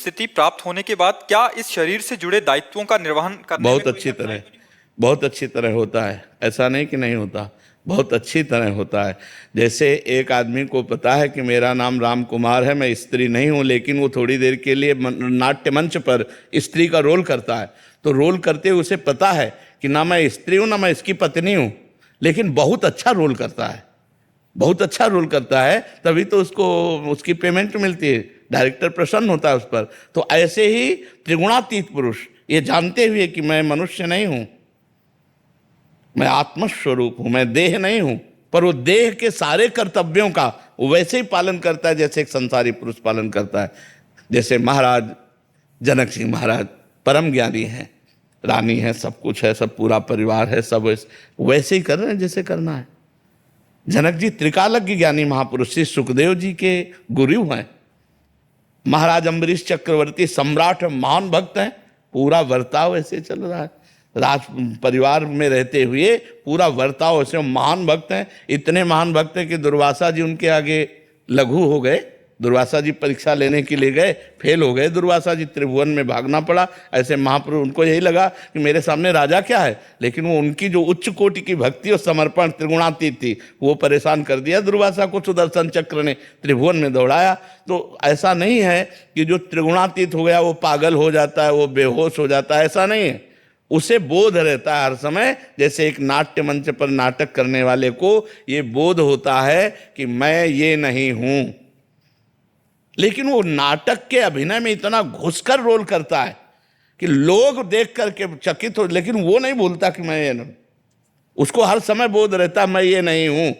स्थिति प्राप्त होने के बाद क्या इस शरीर से जुड़े दायित्वों का निर्वहन करने में बहुत अच्छी तरह होता है। ऐसा नहीं कि नहीं होता, बहुत अच्छी तरह होता है। जैसे एक आदमी को पता है कि मेरा नाम राम कुमार है, मैं स्त्री नहीं हूँ, लेकिन वो थोड़ी देर के लिए नाट्य मंच पर स्त्री का रोल करता है, तो रोल करते हुए उसे पता है कि ना मैं स्त्री हूँ ना मैं इसकी पत्नी हूँ, लेकिन बहुत अच्छा रोल करता है, बहुत अच्छा रोल करता है, तभी तो उसको उसकी पेमेंट मिलती है, डायरेक्टर प्रसन्न होता है उस पर। तो ऐसे ही त्रिगुणातीत पुरुष ये जानते हुए कि मैं मनुष्य नहीं हूँ, मैं आत्मस्वरूप हूं, मैं देह नहीं हूं, पर वो देह के सारे कर्तव्यों का वो वैसे ही पालन करता है जैसे एक संसारी पुरुष पालन करता है। जैसे महाराज जनक सिंह महाराज परम ज्ञानी हैं, रानी है, सब कुछ है, सब पूरा परिवार है, सब वैसे ही कर रहे हैं जैसे करना है। जनक जी त्रिकालज्ञ ज्ञानी महापुरुष श्री सुखदेव जी के गुरु हैं। महाराज अम्बरीश चक्रवर्ती सम्राट महान भक्त हैं, पूरा वर्ताव ऐसे चल रहा है। राज परिवार में रहते हुए पूरा वर्ताव ऐसे महान भक्त हैं, इतने महान भक्त हैं कि दुर्वासा जी उनके आगे लघु हो गए। दुर्वासा जी परीक्षा लेने के लिए गए, फेल हो गए दुर्वासा जी, त्रिभुवन में भागना पड़ा। ऐसे महापुरुष, उनको यही लगा कि मेरे सामने राजा क्या है, लेकिन वो उनकी जो उच्च कोटि की भक्ति और समर्पण त्रिगुणातीत थी, वो परेशान कर दिया दुर्वासा को। सुदर्शन चक्र ने त्रिभुवन में दौड़ाया। तो ऐसा नहीं है कि जो त्रिगुणातीत हो गया वो पागल हो जाता है, वो बेहोश हो जाता है, ऐसा नहीं है। उसे बोध रहता है हर समय, जैसे एक नाट्य मंच पर नाटक करने वाले को ये बोध होता है कि मैं ये नहीं हूं, लेकिन वो नाटक के अभिनय में इतना घुसकर रोल करता है कि लोग देख करके चकित हो, लेकिन वो नहीं भूलता कि मैं ये नहीं। उसको हर समय बोध रहता है मैं ये नहीं हूं,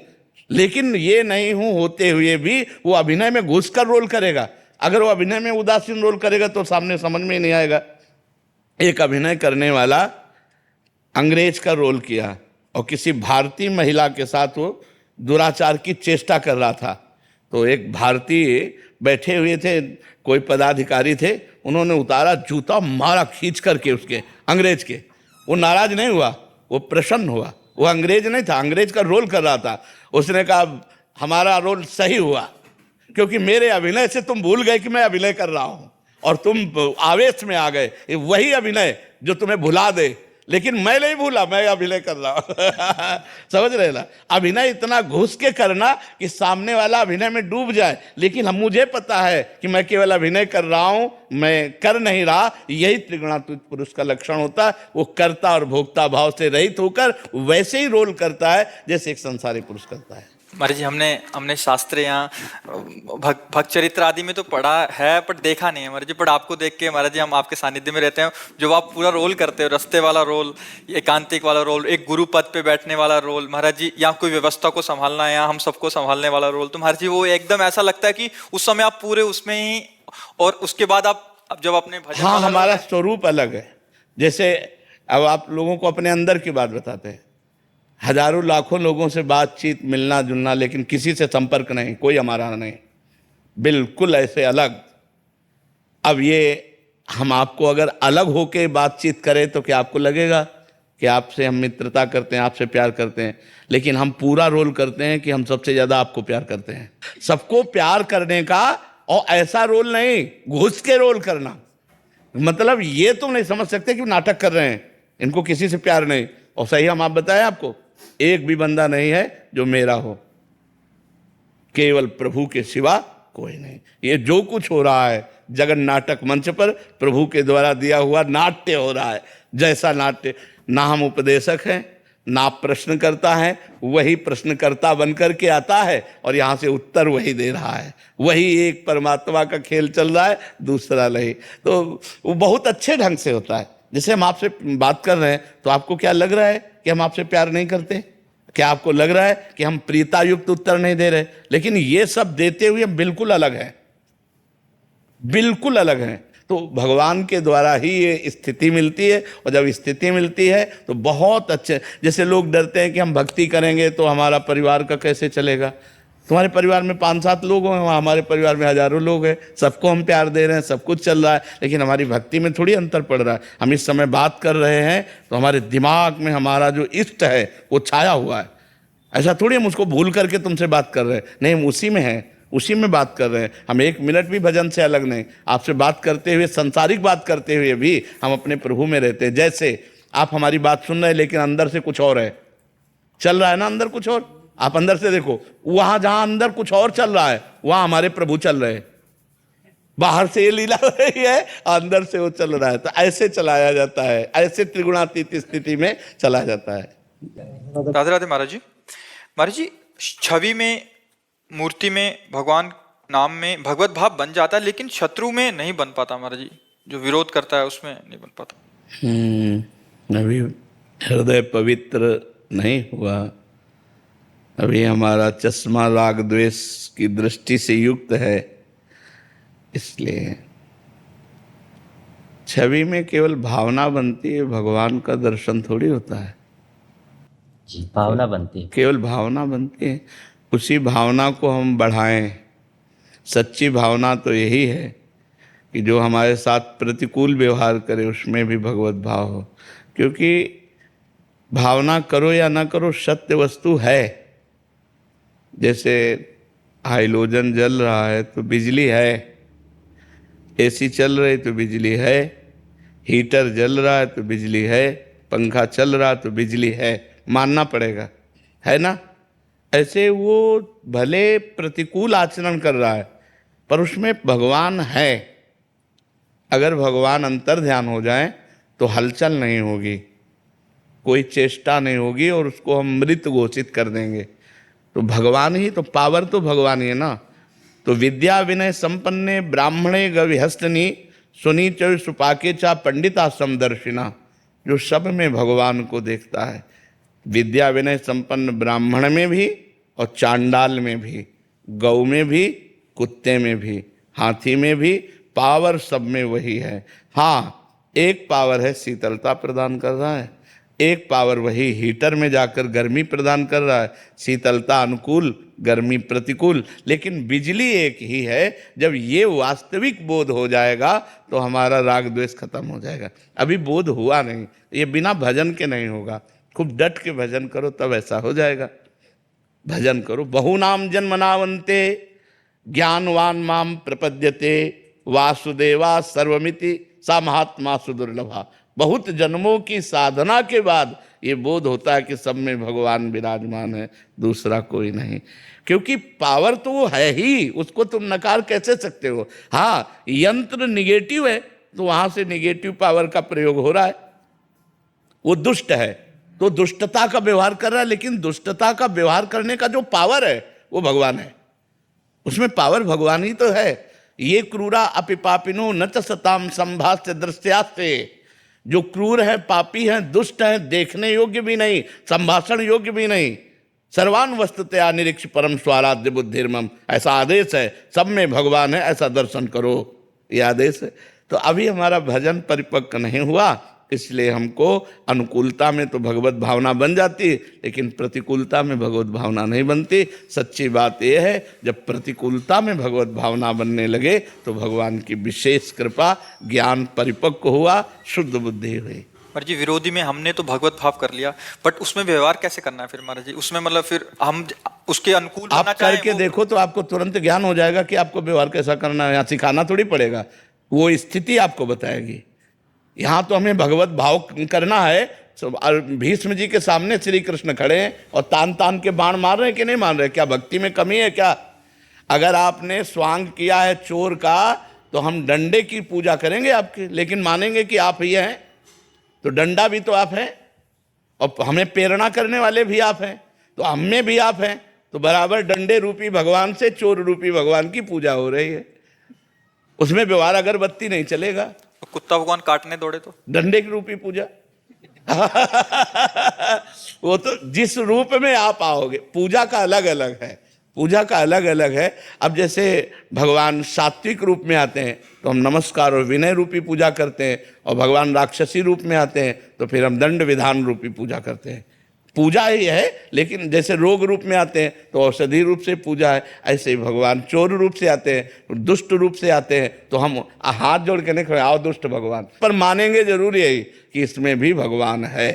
लेकिन ये नहीं हूं होते हुए भी वो अभिनय में घुसकर रोल करेगा। अगर वो अभिनय में उदासीन रोल करेगा तो सामने समझ में ही नहीं आएगा। एक अभिनय करने वाला अंग्रेज का रोल किया और किसी भारतीय महिला के साथ वो दुराचार की चेष्टा कर रहा था। तो एक भारतीय बैठे हुए थे, कोई पदाधिकारी थे, उन्होंने उतारा, जूता मारा खींच करके उसके, अंग्रेज के। वो नाराज नहीं हुआ, वो प्रसन्न हुआ। वो अंग्रेज नहीं था, अंग्रेज का रोल कर रहा था। उसने कहा हमारा रोल सही हुआ, क्योंकि मेरे अभिनय से तुम भूल गए कि मैं अभिनय कर रहा हूं और तुम आवेश में आ गए। वही अभिनय जो तुम्हें भुला दे, लेकिन मैं नहीं भूला, मैं अभिनय कर रहा हूं। समझ रहे ना? अभिनय इतना घुस के करना कि सामने वाला अभिनय में डूब जाए, लेकिन हम मुझे पता है कि मैं केवल अभिनय कर रहा हूं, मैं कर नहीं रहा। यही त्रिगुणातीत पुरुष का लक्षण होता है। वो कर्ता और भोक्ता भाव से रहित होकर वैसे ही रोल करता है जैसे एक संसारी पुरुष करता है। महाराज जी, हमने शास्त्र यहाँ भक्त चरित्र आदि में तो पढ़ा है पर देखा नहीं है महाराज जी। पर आपको देख के महाराज जी, हम आपके सानिध्य में रहते हैं, जो आप पूरा रोल करते हो, रस्ते वाला रोल, एकांतिक वाला रोल, एक गुरु पद पे बैठने वाला रोल महाराज जी, या कोई व्यवस्था को संभालना है, या हम सबको संभालने वाला रोल, तो महाराज जी वो एकदम ऐसा लगता है कि उस समय आप पूरे उसमें ही, और उसके बाद आप जब अपने भजन, हाँ, हमारा स्वरूप अलग है। जैसे अब आप लोगों को अपने अंदर की बात बताते हैं, हजारों लाखों लोगों से बातचीत, मिलना जुलना, लेकिन किसी से संपर्क नहीं, कोई हमारा नहीं, बिल्कुल ऐसे अलग। अब ये हम आपको अगर अलग होके बातचीत करें तो क्या आपको लगेगा कि आपसे हम मित्रता करते हैं, आपसे प्यार करते हैं, लेकिन हम पूरा रोल करते हैं कि हम सबसे ज्यादा आपको प्यार करते हैं। सबको प्यार करने का, और ऐसा रोल नहीं घुस के रोल करना। मतलब ये तुम नहीं समझ सकते कि नाटक कर रहे हैं, इनको किसी से प्यार नहीं। और सही हम आप बताएं, आपको एक भी बंदा नहीं है जो मेरा हो, केवल प्रभु के सिवा कोई नहीं। ये जो कुछ हो रहा है जगन नाटक मंच पर, प्रभु के द्वारा दिया हुआ नाट्य हो रहा है। जैसा नाट्य, ना हम उपदेशक हैं, ना प्रश्न करता है, वही प्रश्नकर्ता बनकर के आता है और यहाँ से उत्तर वही दे रहा है। वही एक परमात्मा का खेल चल रहा है, दूसरा नहीं। तो वो बहुत अच्छे ढंग से होता है। जैसे हम आपसे बात कर रहे हैं तो आपको क्या लग रहा है कि हम आपसे प्यार नहीं करते? क्या आपको लग रहा है कि हम प्रियता युक्त उत्तर नहीं दे रहे? लेकिन ये सब देते हुए बिल्कुल अलग है, बिल्कुल अलग है। तो भगवान के द्वारा ही ये स्थिति मिलती है, और जब स्थिति मिलती है तो बहुत अच्छे। जैसे लोग डरते हैं कि हम भक्ति करेंगे तो हमारा परिवार का कैसे चलेगा। तुम्हारे परिवार में 5-7 लोग हैं, वहाँ हमारे परिवार में हजारों लोग हैं, सबको हम प्यार दे रहे हैं, सब कुछ चल रहा है, लेकिन हमारी भक्ति में थोड़ी अंतर पड़ रहा है। हम इस समय बात कर रहे हैं तो हमारे दिमाग में हमारा जो इष्ट है वो छाया हुआ है। ऐसा थोड़ी हम उसको भूल करके तुमसे बात कर रहे हैं, नहीं, हम उसी में हैं, उसी में बात कर रहे हैं हम। 1 मिनट भी भजन से अलग नहीं। आपसे बात करते हुए, सांसारिक बात करते हुए भी हम अपने प्रभु में रहते हैं। जैसे आप हमारी बात सुन रहे हैं लेकिन अंदर से कुछ और है, चल रहा है ना अंदर कुछ और। आप अंदर से देखो, वहां जहां अंदर कुछ और चल रहा है वहां हमारे प्रभु चल रहे हैं। बाहर से ये लीला हो रही है, अंदर से वो चल रहा है। तो ऐसे चलाया जाता है, ऐसे त्रिगुणातीत स्थिति में चला जाता है। राधे राधे महाराज जी। महाराज जी, छवि में, मूर्ति में, भगवान नाम में भगवत भाव बन जाता है, लेकिन शत्रु में नहीं बन पाता महाराज जी। जो विरोध करता है उसमें नहीं बन पाता। अभी हृदय पवित्र नहीं हुआ। अभी हमारा चश्मा राग द्वेष की दृष्टि से युक्त है। इसलिए छवि में केवल भावना बनती है, भगवान का दर्शन थोड़ी होता है। भावना बनती है, केवल भावना बनती है। उसी भावना को हम बढ़ाएं। सच्ची भावना तो यही है कि जो हमारे साथ प्रतिकूल व्यवहार करे उसमें भी भगवत भाव हो। क्योंकि भावना करो या ना करो, सत्य वस्तु है। जैसे हाइलोजन जल रहा है तो बिजली है, एसी चल रही तो बिजली है, हीटर जल रहा है तो बिजली है, पंखा चल रहा तो बिजली है, मानना पड़ेगा, है ना। ऐसे वो भले प्रतिकूल आचरण कर रहा है पर उसमें भगवान है। अगर भगवान अंतर ध्यान हो जाए तो हलचल नहीं होगी, कोई चेष्टा नहीं होगी और उसको हम मृत घोषित कर देंगे। तो भगवान ही तो, पावर तो भगवान ही है ना। तो विद्या विनय संपन्ने ब्राह्मणे गविहस्तनी सुनी च सुपाके चा पंडिता समदर्शिना। जो सब में भगवान को देखता है, विद्या विनय संपन्न ब्राह्मण में भी और चांडाल में भी, गौ में भी, कुत्ते में भी, हाथी में भी, पावर सब में वही है। हाँ, एक पावर है शीतलता प्रदान कर रहा है, एक पावर वही हीटर में जाकर गर्मी प्रदान कर रहा है। शीतलता अनुकूल, गर्मी प्रतिकूल, लेकिन बिजली एक ही है। जब ये वास्तविक बोध हो जाएगा तो हमारा राग द्वेष खत्म हो जाएगा। अभी बोध हुआ नहीं, ये बिना भजन के नहीं होगा। खूब डट के भजन करो तब ऐसा हो जाएगा। भजन करो। बहुनाम जन्मनावन्ते ज्ञानवान माम प्रपद्यते वासुदेवा सर्वमिति सा महात्मा सुदुर्लभा। बहुत जन्मों की साधना के बाद ये बोध होता है कि सब में भगवान विराजमान है, दूसरा कोई नहीं। क्योंकि पावर तो वो है ही, उसको तुम नकार कैसे सकते हो। हाँ, यंत्र निगेटिव है तो वहां से निगेटिव पावर का प्रयोग हो रहा है। वो दुष्ट है तो दुष्टता का व्यवहार कर रहा है, लेकिन दुष्टता का व्यवहार करने का जो पावर है वो भगवान है। उसमें पावर भगवान ही तो है। ये क्रूरा अपि पापिनो न च सताम संभाष्य दृश्यास्ते। जो क्रूर है, पापी है, दुष्ट है, देखने योग्य भी नहीं, संभाषण योग्य भी नहीं, सर्वान वस्तुतया निरीक्ष परम स्वाराध्य बुद्धिर्मम, ऐसा आदेश है। सब में भगवान है, ऐसा दर्शन करो, ये आदेश है। तो अभी हमारा भजन परिपक्व नहीं हुआ, इसलिए हमको अनुकूलता में तो भगवत भावना बन जाती है, लेकिन प्रतिकूलता में भगवत भावना नहीं बनती। सच्ची बात यह है, जब प्रतिकूलता में भगवत भावना बनने लगे तो भगवान की विशेष कृपा, ज्ञान परिपक्व हुआ, शुद्ध बुद्धि हुई। महाराज जी, विरोधी में हमने तो भगवत भाव कर लिया, बट उसमें व्यवहार कैसे करना है फिर महाराज जी? उसमें मतलब फिर हम उसके अनुकूल आप बनना चाहें करके देखो तो आपको तुरंत ज्ञान हो जाएगा कि आपको व्यवहार कैसा करना है। यहाँ सिखाना थोड़ी पड़ेगा, वो स्थिति आपको बताएगी। यहाँ तो हमें भगवत भाव करना है। भीष्म जी के सामने श्री कृष्ण खड़े हैं और तान तान के बाण मार रहे हैं कि नहीं मार रहे? क्या भक्ति में कमी है क्या? अगर आपने स्वांग किया है चोर का तो हम डंडे की पूजा करेंगे आपकी, लेकिन मानेंगे कि आप ही हैं। तो डंडा भी तो आप हैं और हमें प्रेरणा करने वाले भी आप हैं, तो हम में भी आप हैं। तो बराबर डंडे रूपी भगवान से चोर रूपी भगवान की पूजा हो रही है। उसमें व्यवहार अगरबत्ती नहीं चलेगा। तो कुत्ता भगवान काटने दौड़े तो डंडे की रूपी पूजा वो तो जिस रूप में आप आओगे, पूजा का अलग अलग है, पूजा का अलग अलग है। अब जैसे भगवान सात्विक रूप में आते हैं तो हम नमस्कार और विनय रूपी पूजा करते हैं, और भगवान राक्षसी रूप में आते हैं तो फिर हम दंड विधान रूपी पूजा करते हैं। पूजा ही है, लेकिन जैसे रोग रूप में आते हैं तो औषधि रूप से पूजा है, ऐसे ही भगवान चोर रूप से आते हैं, दुष्ट रूप से आते हैं तो हम हाथ जोड़ के नहीं खड़े, आओ दुष्ट भगवान, पर मानेंगे जरूर यही कि इसमें भी भगवान है।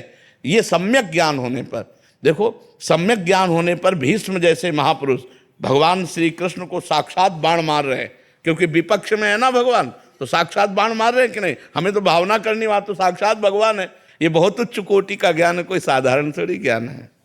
ये सम्यक ज्ञान होने पर, देखो सम्यक ज्ञान होने पर भीष्म जैसे महापुरुष भगवान श्री कृष्ण को साक्षात बाण मार रहे हैं, क्योंकि विपक्ष में है ना भगवान, तो साक्षात बाण मार रहे हैं कि नहीं। हमें तो भावना करनी, वहां तो साक्षात भगवान है। ये बहुत उच्च कोटि का ज्ञान है, कोई साधारण थोड़ी ज्ञान है।